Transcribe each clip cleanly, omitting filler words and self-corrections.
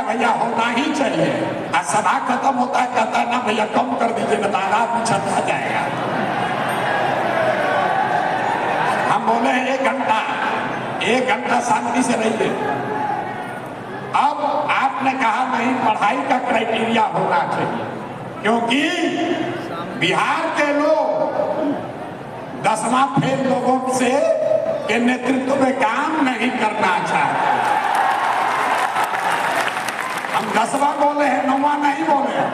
भैया होना ही चाहिए। और सभा खत्म होता है, कहता है ना भैया कम कर दीजिए, बताना पीछे आ जाएगा। हम बोले हैं 1 घंटा शांति से रहिए। अब आपने कहा नहीं, पढ़ाई का क्राइटेरिया होना चाहिए, क्योंकि बिहार के लोग 10वां फेल लोगों से के नेतृत्व में काम नहीं करना चाहते। हम 10वां बोले हैं, 9वां नहीं बोले हैं,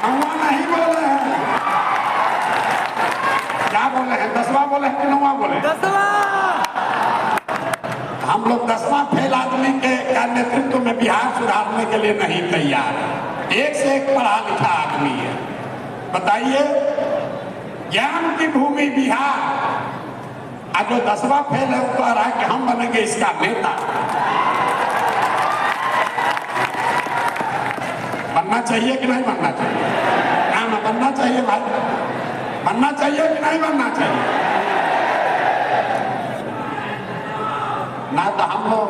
9वां नहीं बोले हैं। क्या बोले हैं? 10वां बोले हैं कि 9वां बोले? 10वां। हम लोग 10वां फेल आदमी के नेतृत्व में बिहार सुधारने के लिए नहीं तैयार है। एक से एक पढ़ा लिखा आदमी है। बताइए, ज्ञान की भूमि बिहार, आज जो 10वां फेल है वो कह रहा है कि हम बनेंगे इसका नेता। बनना चाहिए कि नहीं बनना चाहिए? ना बनना चाहिए भाई, बनना चाहिए कि नहीं बनना चाहिए? ना तो हम लोग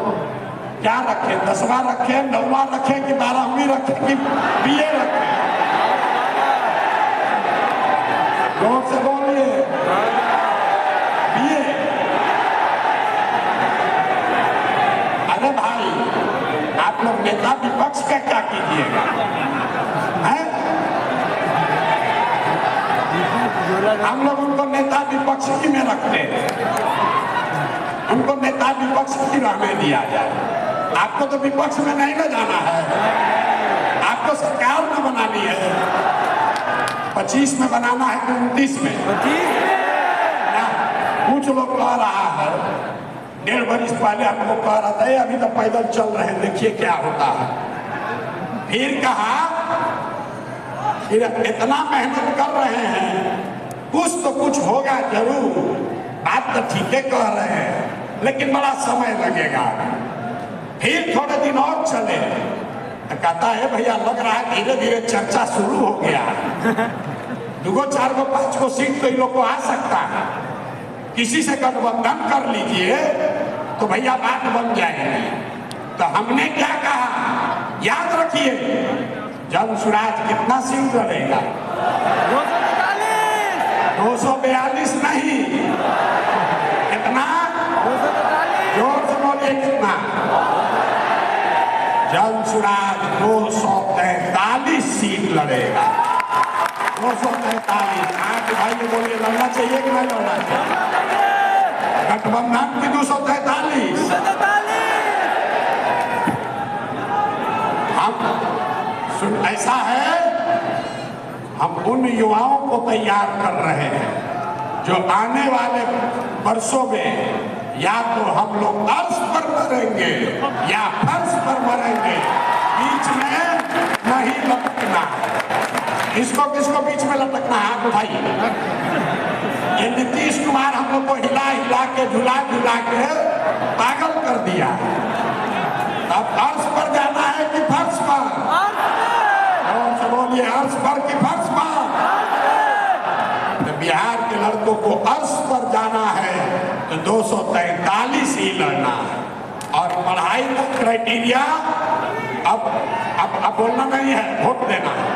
क्या रखें, 10वां रखें, 9वां रखें कि 12वीं रखें कि बीए रखें? जोर से बोलिए, बीए। अरे भाई, आप लोग नेता विपक्ष का क्या कीजिएगा? हम लोग उनको नेता विपक्ष की में रखते हैं, उनको नेता विपक्ष की राह में दिया जाए। आपको तो विपक्ष में नहीं न जाना है, आपको सरकार में बनानी है। 25 में बनाना है कि 29 में? 25 में। कुछ लोग कह रहा है, 1.5 वर्ष पहले हमको कह रहा था अभी तो पैदल चल रहे हैं, देखिए क्या होता है। फिर कहा फिर इतना मेहनत कर रहे हैं, कुछ तो कुछ होगा जरूर। बात तो ठीक है कह रहे हैं, लेकिन बड़ा समय लगेगा। फिर थोड़े दिन और चले तो कहता है भैया लग रहा है धीरे धीरे चर्चा शुरू हो गया, 2 4 5 सीट तो इन लोग को आ सकता है, किसी से गठबंधन कर लीजिए तो भैया बात बन जाएगी। तो हमने क्या कहा, याद रखिए, जन स्वराज कितना सीट लड़ेगा? 242 नहीं, कितना? 243। जोर से बोलिए, कितना? जन स्वराज 243 सीट लड़ेगा। 243। आप भाई बोलिए, लड़ना चाहिए कि नहीं लड़ना चाहिए? गठबंधन की 243। हम ऐसा है, हम उन युवाओं को तैयार कर रहे हैं जो आने वाले वर्षों में या तो हम लोग अर्श पर मरेंगे या फर्श पर मरेंगे, बीच में नहीं लटकना। किसको किसको बीच में लटकना है? आपको भाई, ये नीतीश कुमार हम लोग को हिला हिला के झुला झुला के पागल कर दिया। अब अर्श पर जाना है कि फर्श पर? और से बोलिए, अर्श पर कि फर्श पर? तो बिहार के लड़कों को अर्श पर जाना है तो 243 ही लड़ना है। और पढ़ाई का क्राइटेरिया अब बोलना नहीं है, वोट देना है।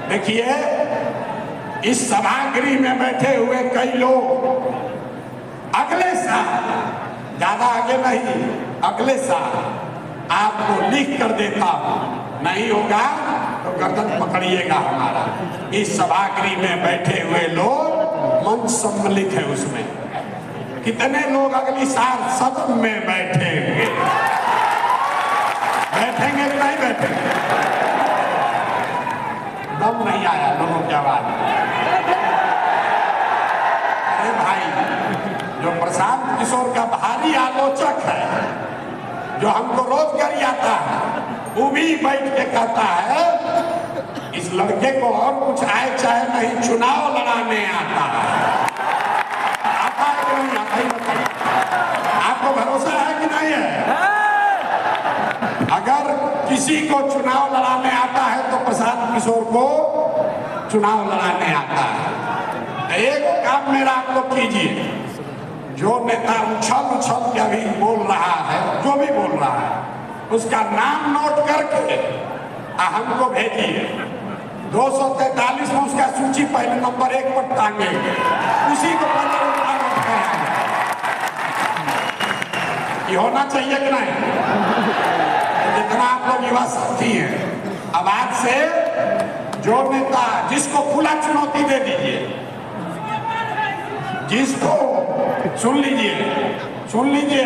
देखिए, इस सभागृह में बैठे हुए कई लोग अगले साल, ज्यादा आगे नहीं, अगले साल आपको लिख कर देता हूं, नहीं होगा तो गर्दन पकड़िएगा हमारा। इस सभागृह में बैठे हुए लोग मंच सम्मिलित है, उसमें कितने लोग अगली साल सदन में बैठेंगे? बैठेंगे कि नहीं बैठेंगे? दम नहीं आया लोगों की आवाज। अरे भाई, जो प्रशांत किशोर का भारी आलोचक है, जो हमको रोज कर आता है, वो भी बैठ के कहता है इस लड़के को और कुछ आए चाहे नहीं, चुनाव लड़ाने आता है। आता है कि नहीं आता? ही बताइए, आपको भरोसा है कि नहीं है? अगर किसी को चुनाव लड़ाने आता है तो प्रशांत किशोर को चुनाव लड़ाने आता है। एक काम मेरा आप लोग कीजिए, जो नेता उछल उछल के अभी बोल रहा है, जो भी बोल रहा है, उसका नाम नोट करके हमको भेजिए। 243 में उसका सूची पहले नंबर 1 पर टांगेंगे, उसी को पहले उठा रखा है। ये होना चाहिए कि नहीं? जितना आप लोग युवा साथी हैं, अब आज से जो नेता जिसको खुला चुनौती दे दीजिए, जिसको सुन लीजिए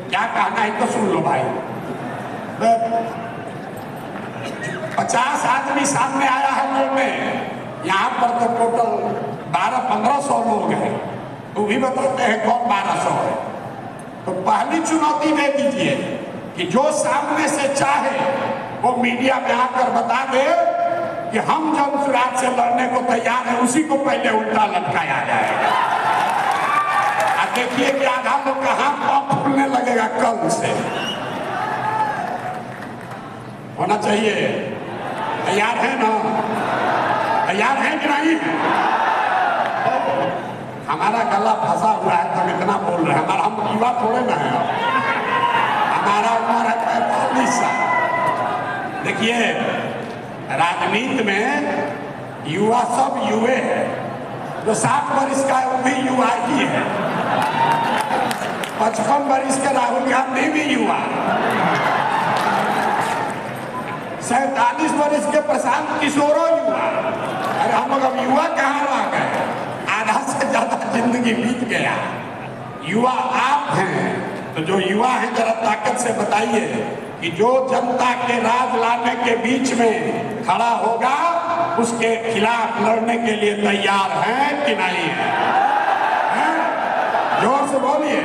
क्या कहना है तो सुन लो भाई। 50 आदमी सामने आया है लड़ने, यहाँ पर तो टोटल 1200-1500 लोग हैं, तो भी बताते हैं कौन 1200 है। तो पहली चुनौती दे दीजिए कि जो सामने से चाहे वो मीडिया में आकर बता दे कि हम जमशेदपुर से लड़ने को तैयार है, उसी को पहले उल्टा लटकाया जाएगा। अब देखिए कि आधा लोग का हाथ पांव फूलने लगेगा कल से। होना चाहिए। तैयार है ना? तैयार है कि नहीं? हमारा गला फंसा हुआ है तो इतना बोल रहे हैं। हमारा हम युवा थोड़े ना है, हमारा उम्र है 45 साल। देखिए राजनीति में युवा सब युवे हैं। जो 60 वर्ष का है वो भी युवा ही है। 55 वर्ष के राहुल गांधी भी युवा, 47 वर्ष के प्रशांत किशोरो युवा। अरे हम लोग अब युवा कहाँ रह गए? आधा से ज्यादा जिंदगी बीत गया। युवा आप हैं, तो जो युवा हैं जरा ताकत से बताइए कि जो जनता के राज लाने के बीच में खड़ा होगा उसके खिलाफ लड़ने के लिए तैयार हैं कि नहीं है? जोर से बोलिए।